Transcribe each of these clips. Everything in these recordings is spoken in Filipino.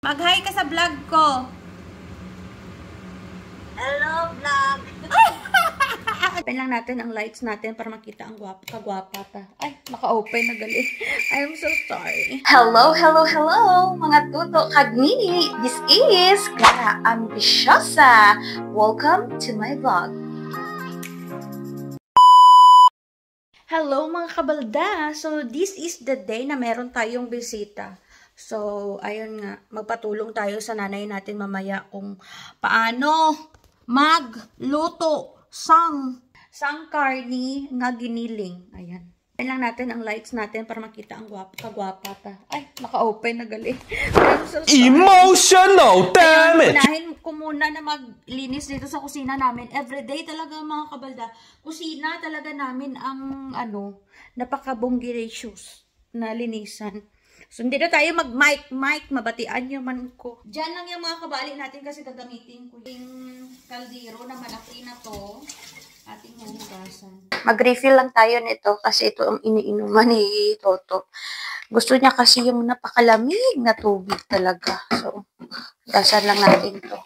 Mag-hi ka sa vlog ko. Hello, vlog! Open lang natin ang lights natin para makita ang kagwapa ta. Ay, naka-open na gali. I'm so sorry. Hello, hello, hello, mga tuto kagnini. This is Clara Ambisyosa. Welcome to my vlog. Hello mga kabalda! So, this is the day na meron tayong bisita. So, ayun nga, magpatulong tayo sa nanay natin mamaya kung paano magluto sang karni na giniling. Ayan. Ayan lang natin ang lights natin para makita ang kagwapa ta. Ay, naka-open na gali. So emotional damage! Unahin ko muna na maglinis dito sa kusina namin. Everyday talaga mga kabalda. Kusina talaga namin ang napaka-bonggacious na linisan. So, hindi na tayo mag-mic, mabatian yung man ko. Diyan lang yung mga kabali natin kasi gagamitin ko yung kaldero na malaki na to. Ating hugasan. Mag-refill lang tayo nito kasi ito ang iniinuman ni Toto. Gusto niya kasi yung napakalamig na tubig talaga. So, gasan lang natin to.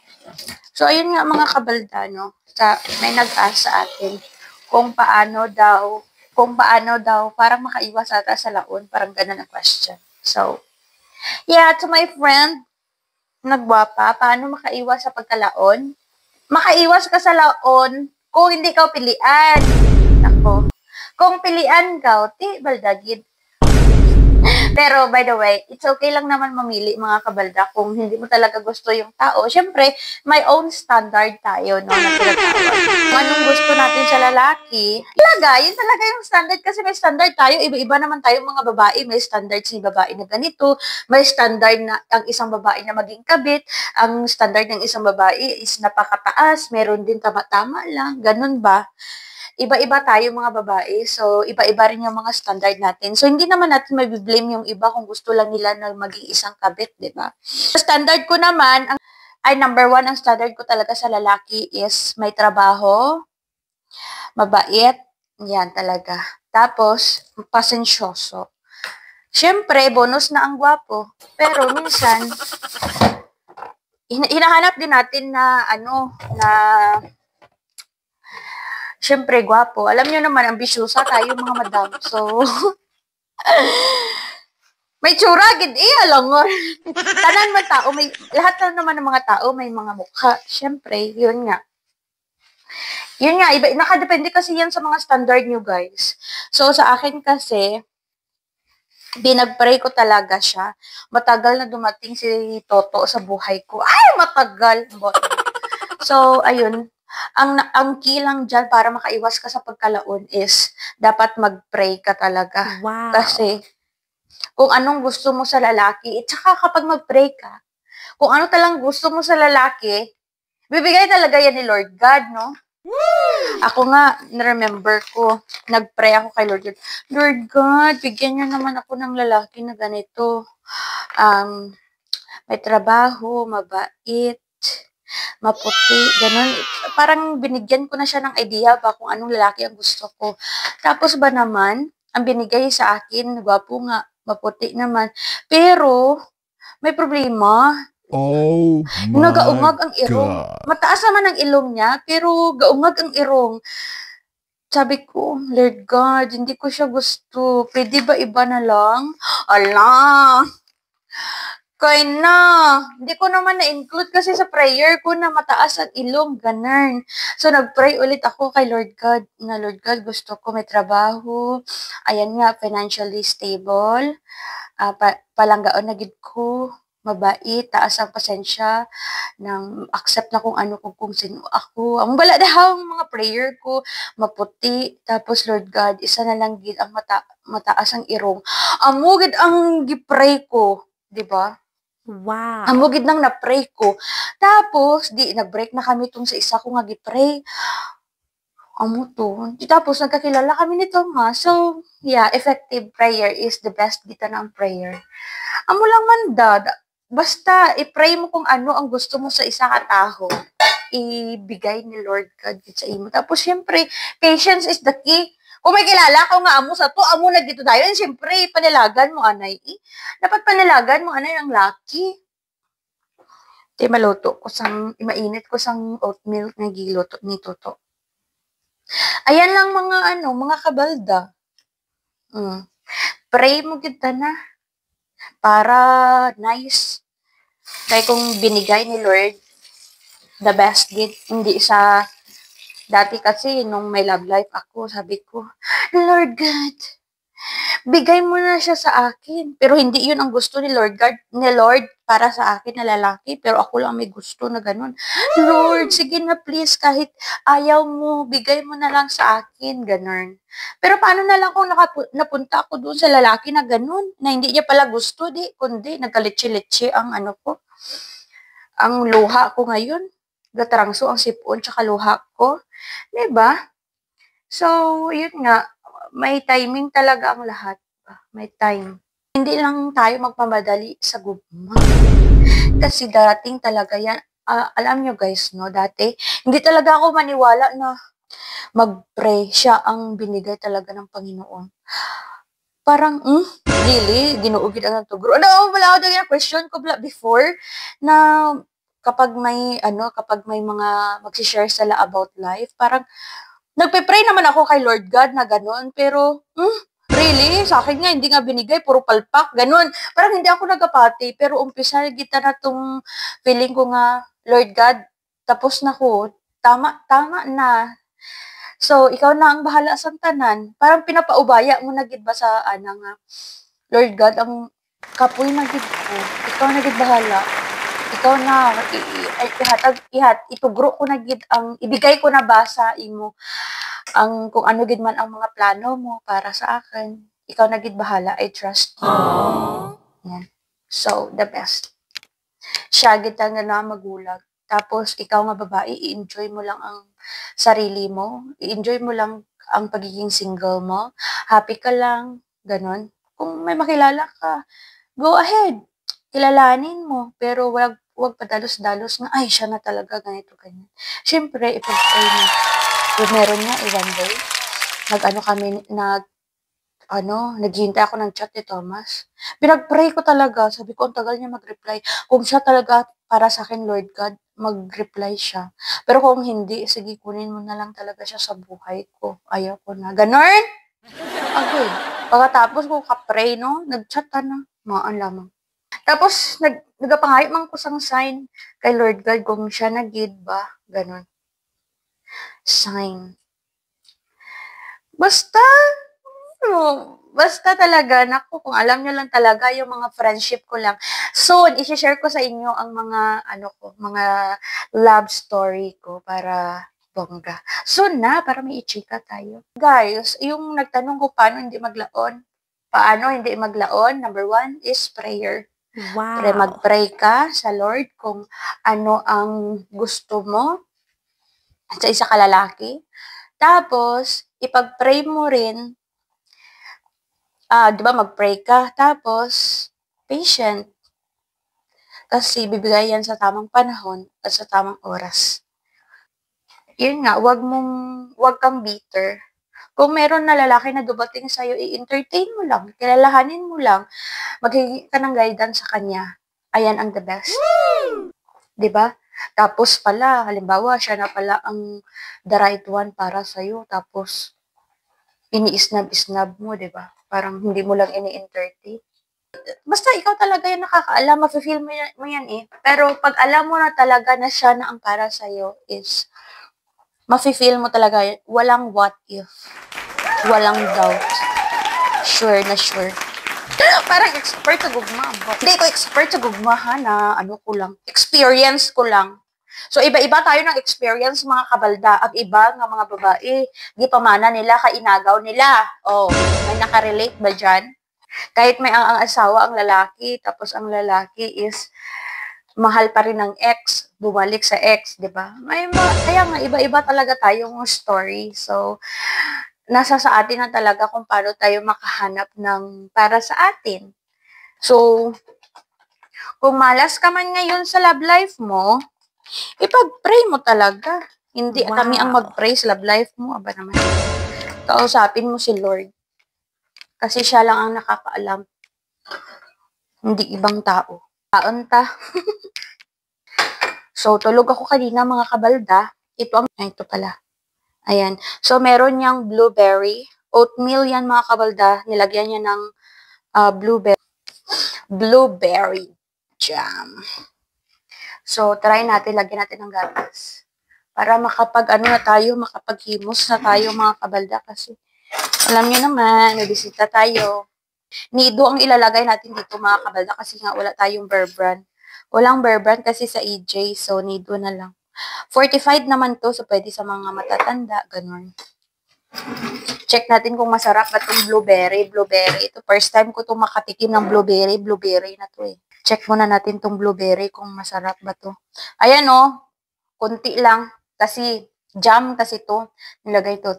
So, ayun nga mga kabalda, no? May nag-ask sa atin kung paano daw parang makaiwas ata sa laon. Parang ganun ang question. So, yeah, to my friend, nagwapa, paano makaiwas sa pagkalaon? Makaiwas ka sa laon kung hindi ka pilian. Ako, kung pilian ka, baldagid. Pero, by the way, it's okay lang naman mamili, mga kabalda, kung hindi mo talaga gusto yung tao. Siyempre, may own standard tayo, no, na tinatawag. Kung anong gusto natin sa lalaki, yun talaga yung standard kasi may standard tayo. Iba-iba naman tayo mga babae. May standard si babae na ganito. May standard na ang isang babae na maging kabit. Ang standard ng isang babae is napakataas. Meron din tama-tama lang. Ganun ba? Iba-iba tayo mga babae. So, iba-iba rin yung mga standard natin. So, hindi naman natin mabiblame yung iba kung gusto lang nila na maging isang kabit, di ba? Standard ko naman, number one, ang standard ko talaga sa lalaki is may trabaho, mabait, yan talaga. Tapos, pasensyoso. Siyempre, bonus na ang gwapo. Pero minsan, hinahanap din natin na, siyempre, gwapo. Alam nyo naman, ambisyosa tayo mga madam. So, may tsura, alangon. Tanan man tao, lahat na naman ng mga tao may mga mukha. Siyempre, yun nga. Iba, nakadepende kasi yan sa mga standard nyo, guys. So, sa akin kasi, binag-pray ko talaga siya. Matagal na dumating si Toto sa buhay ko. Ay, matagal! So, ayun. Ang key lang dyan para makaiwas ka sa pagkalaon is dapat mag-pray ka talaga. Wow. Kasi kung anong gusto mo sa lalaki, at saka kapag mag-pray ka, kung ano talang gusto mo sa lalaki, bibigay talaga yan ni Lord God, no? Woo! Ako nga, na-remember ko, nag-pray ako kay Lord God. Lord God, bigyan niyo naman ako ng lalaki na ganito. May trabaho, mabait, maputi, ganun. Parang binigyan ko na siya ng idea ba kung anong lalaki ang gusto ko. Tapos ba naman, ang binigay sa akin, gwapo nga, maputi naman. Pero, may problema. Oh my Nagaungag ang irong. God. Mataas naman ang ilong niya, pero gaungag ang irong. Sabi ko, Lord God, hindi ko siya gusto. Pwede ba iba na lang? Ala! Kaya na, hindi ko naman na-include kasi sa prayer ko na mataas ang ilong, ganun. So, nag-pray ulit ako kay Lord God, na Lord God, gusto ko may trabaho, ayan nga, financially stable, palanggaon na gid ko, mabait, taas ang pasensya, nang accept na kung ano kung sino ako. Ang bala daw ang mga prayer ko, maputi, tapos Lord God, isa na lang gid ang mataas ang irong. Amo gid ang gipray ko, di ba? Wow. Amo gid nang na-pray ko. Tapos, nag-break na kami tong sa isa ko nga gi-pray. Amo to. Tapos, nagkakilala kami nito nga. So, yeah, effective prayer is the best dito ng prayer. Amo lang man basta, i-pray mo kung ano ang gusto mo sa isa ka tao. Ibigay ni Lord God sa imo. Tapos, syempre, patience is the key. Kung may kilala ko nga amo sa to, amo na dito tayo. And syempre, panilagan mo, anay. Dapat panilagan mo, anay, ang lucky. Di maluto ko sang, mainit ko sang oatmeal nga giluto ni Toto. Ayan lang mga mga kabalda. Pray mo kita na para nice. Kaya kung binigay ni Lord, the best gift, hindi sa dati kasi nung may love life ako, sabi ko, Lord God, bigay mo na siya sa akin. Pero hindi yun ang gusto ni Lord God, ni Lord para sa akin na lalaki. Pero ako lang may gusto na ganun. Lord, sige na please, kahit ayaw mo, bigay mo na lang sa akin, ganun. Pero paano na lang kung napunta ako doon sa lalaki na ganun, na hindi niya pala gusto, kundi nagkalitsi-litsi ang ang luha ko ngayon. Gatarangso ang sipon, tsaka luha ko. Diba? So, yun nga, may timing talaga ang lahat. May time. Hindi lang tayo magpamadali sa gugma. Kasi darating talaga yan. Alam nyo guys, no, dati, hindi talaga ako maniwala na mag-pray siya ang binigay talaga ng Panginoon. Parang, really? Ginuugid ang tugro. Wala ako na question ko before na kapag may mga mag-share sila about life, parang nagpe-pray naman ako kay Lord God na gano'n, pero really? Sa akin nga, hindi nga binigay, puro palpak, gano'n. Parang hindi ako nagapati, pero umpisa kita na tong feeling ko nga, Lord God, tapos na ko, tama na. So, ikaw na ang bahala sa tanan. Parang pinapaubaya mo na gid ba sa nga, Lord God, ang kapoy na gid ko, ikaw na gid bahala. Ikaw na, itugro ko na gid ang, ibigay ko na ba sa imo, ang kung ano gid man ang mga plano mo para sa akin. Ikaw na gid bahala, I trust you. Yan. So, the best. Siya gid nga na magulag. Tapos, ikaw nga babae, i-enjoy mo lang ang sarili mo. I-enjoy mo lang ang pagiging single mo. Happy ka lang, ganon. Kung may makilala ka, go ahead. Kilalanin mo, pero wag padalos-dalos nga, ay, siya na talaga, ganito, ganyan. Siyempre, ipag-pray mo. Meron nga, one day, naghihintay ako ng chat ni Thomas. Pinag-pray ko talaga, sabi ko, ang tagal niya mag-reply. Kung siya talaga para sa akin, Lord God, mag-reply siya. Pero kung hindi, sige, kunin mo na lang talaga siya sa buhay ko. Ayaw ko na. Ganon? Okay. Pagkatapos ko ka-pray, no, nag-chat na. Maan lamang. Tapos, nagapangayot man ko sang sign kay Lord God kung siya nagid ba. Ganon. Sign. Basta talaga, naku, kung alam nyo lang talaga yung mga friendship ko lang. Soon, i-share ko sa inyo ang mga, mga love story ko para bongga. Soon na, para may ichika tayo. Guys, yung nagtanong ko paano hindi maglaon, number 1 is prayer. Wow. Mag-pray ka sa Lord kung ano ang gusto mo sa isa ka lalaki. Tapos, ipag-pray mo rin, di ba, mag-pray ka. Tapos, patient. Kasi bibigay yan sa tamang panahon at sa tamang oras. Yun nga, wag kang bitter. Kung meron na lalaki na dumating sa'yo, i-entertain mo lang, kilalahanin mo lang, magiging ka ng guidance sa kanya. Ayan ang the best. Diba? Tapos pala, halimbawa, siya na pala ang the right one para sa'yo. Tapos, ini-snub-snub mo, diba? Parang hindi mo lang ini-entertain. Basta ikaw talaga yung nakakaalam, mafe-feel mo yan eh. Pero pag alam mo na talaga na siya na ang para sa'yo is, mafe-feel mo talaga, walang what if. Walang doubt. Sure na sure. Parang expert sa gugma. Hindi ko expert sa gugma ha, na experience ko lang. So, iba-iba tayo ng experience, mga kabalda. Ang iba ng mga babae, di pamana nila, kainagaw nila. Oh, may nakarelate ba dyan? Kahit may ang asawa ang lalaki, tapos ang lalaki is mahal pa rin ng ex, bumalik sa ex, di ba? Kaya nga, iba-iba talaga tayong story. So, nasa sa atin na talaga kung paano tayo makahanap ng para sa atin. So, kung malas ka man ngayon sa love life mo, ipag-pray mo talaga. Hindi kami ang mag-pray sa love life mo. Aba naman. Kausapin mo si Lord. Kasi siya lang ang nakakaalam. Hindi ibang tao. Taon ta. So, tulog ako kanina mga kabalda. Ito pala. Ayan. So, meron niyang blueberry. Oatmeal yan mga kabalda. Nilagyan niya ng blueberry jam. So, try natin. Lagyan natin ng gatas. Para makapaghimos na tayo mga kabalda. Kasi, alam niyo naman, may bisita tayo. Nido ang ilalagay natin dito mga kabalda kasi nga wala tayong Bear Brand. Walang Bear Brand kasi sa EJ, so nido na lang. 45 naman to, so pwede sa mga matatanda, ganun. Check natin kung masarap ba itong blueberry. Ito, first time ko itong makatikim ng blueberry. Blueberry na to eh. Check muna natin itong blueberry kung masarap ba to. Ayan oh, kunti lang. Kasi, jam kasi to. Nilagay to.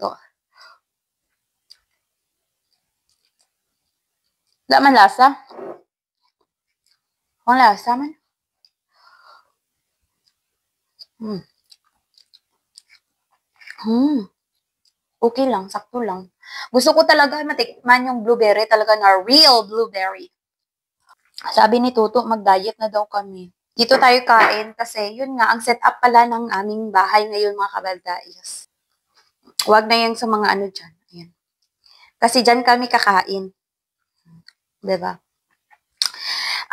Wala man lasa. Ang lasa man. Okay lang, sakto lang. Gusto ko talaga matikman yung blueberry, talaga na real blueberry. Sabi ni Tuto, mag-diet na daw kami. Dito tayo kain kasi yun nga, ang setup pala ng aming bahay ngayon mga kabalda. Yes. Huwag na yan sa mga ano dyan. Ayan. Kasi dyan kami kakain. Diba?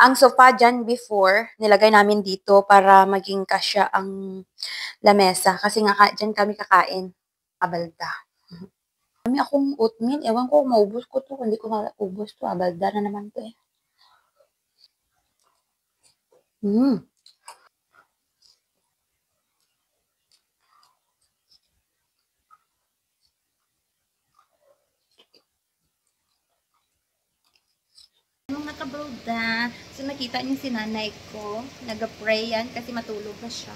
Ang sofa dyan before, nilagay namin dito para maging kasya ang lamesa. Kasi nga dyan kami kakain. Abalda. Kami akong oatmeal. Ewan ko, maubos ko to. Hindi ko maubos to. Abalda na naman to eh. Mga kabalda, so nakita niyo si nanay ko, nag-pray yan kasi matulog na siya.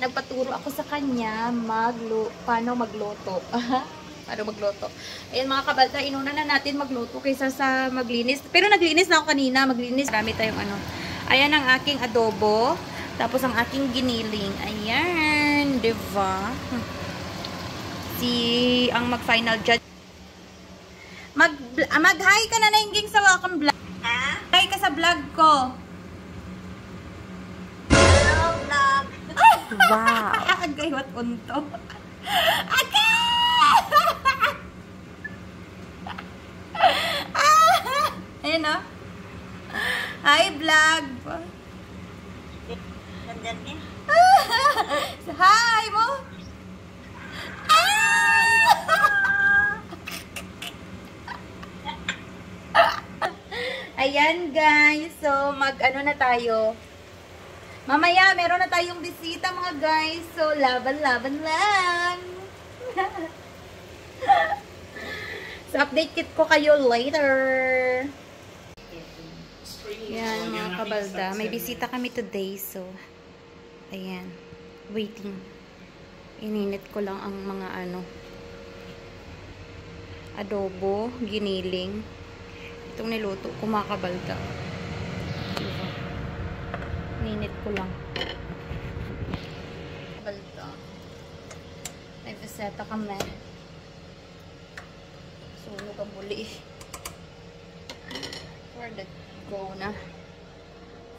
Nagpaturo ako sa kanya paano magluto. Paano magluto. Ayan mga kabalda, inuna na natin magluto kaysa sa maglinis. Pero naglinis na ako kanina, marami tayong ano. Ayan ang aking adobo, tapos ang aking giniling. Ayan, diba? Ang mag-final judge. Mag-hi ka na naingging sa welcome vlog. Hi ka sa vlog ko. Hello, vlog. Wow. Agay, what unto? Agay! Ayan o. Hi, vlog. Gandyan niya. Hi mo. Ayan guys, so mag-ano na tayo. Mamaya meron na tayong bisita mga guys. So laban lang. So update kit ko kayo later. Ayan mga kabalda, may bisita kami today. So ayan, waiting. Ininit ko lang ang mga adobo, giniling. Itong niluto ko mga kabalda. Diba? Ninit ko lang. Kabalda. May peseta kami. Sunog ang buli. For the go na.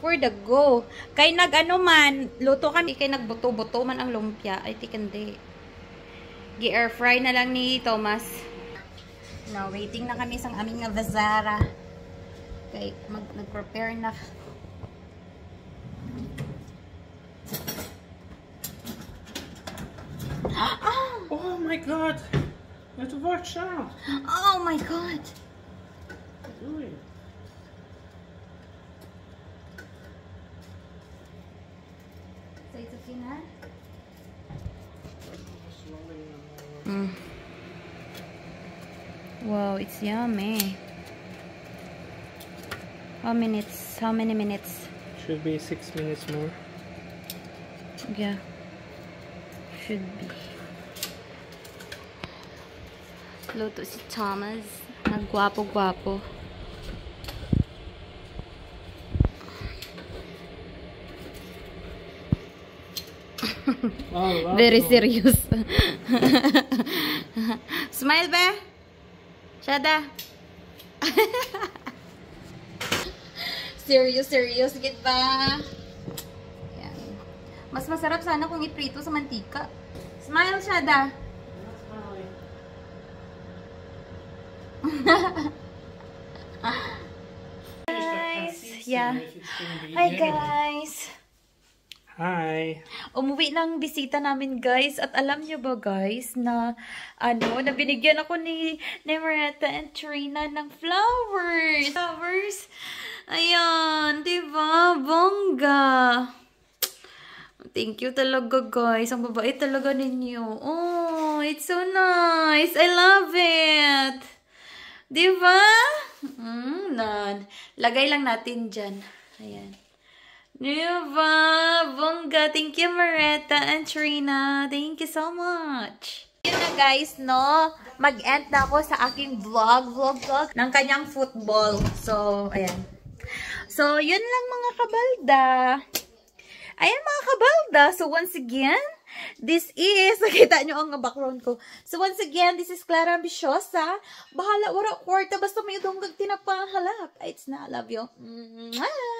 For the go. Kay man, luto kami. Kay nagbuto-buto man ang lumpia. Ay, tikandi. Gi-air fry na lang ni Thomas. Now, waiting na kami sa aming Vazara. Okay, nag-prepare na. Oh my god! You have to watch out! Oh my god! What are you doing? So, it's okay na? Wow, it's yummy. How many minutes? Should be 6 minutes more. Yeah. Should be. Luto si Thomas. Nagwapo-gwapo. Oh, Very serious. Smile ba? Shada. Serious, git ba? Yan. Mas masarap sana kung iprito sa mantika. Smile, Shada. Guys, yeah. Hi, guys. Hi. Umuwi ng bisita namin, guys. At alam nyo ba, guys, na na binigyan ako ni Maretta and Trina ng flowers. Flowers. Ayan, diba? Bongga. Thank you talaga, guys. Ang babae talaga ninyo. Oh, it's so nice. I love it. Diba? Lagay lang natin dyan. Ayan. Diba? Bongga. Thank you, Maretta and Trina. Thank you so much. Yun na, guys, no? Mag-end na ako sa aking vlog ng kanyang football. So, ayan. So, yun lang mga kabalda. Ayan mga kabalda. So, once again, this is, nakita nyo ang background ko. So, once again, this is Clara Ambiciosa. Bahala, wala kwarta, basta may udong tinapang halap. It's na, I love you. Mwah!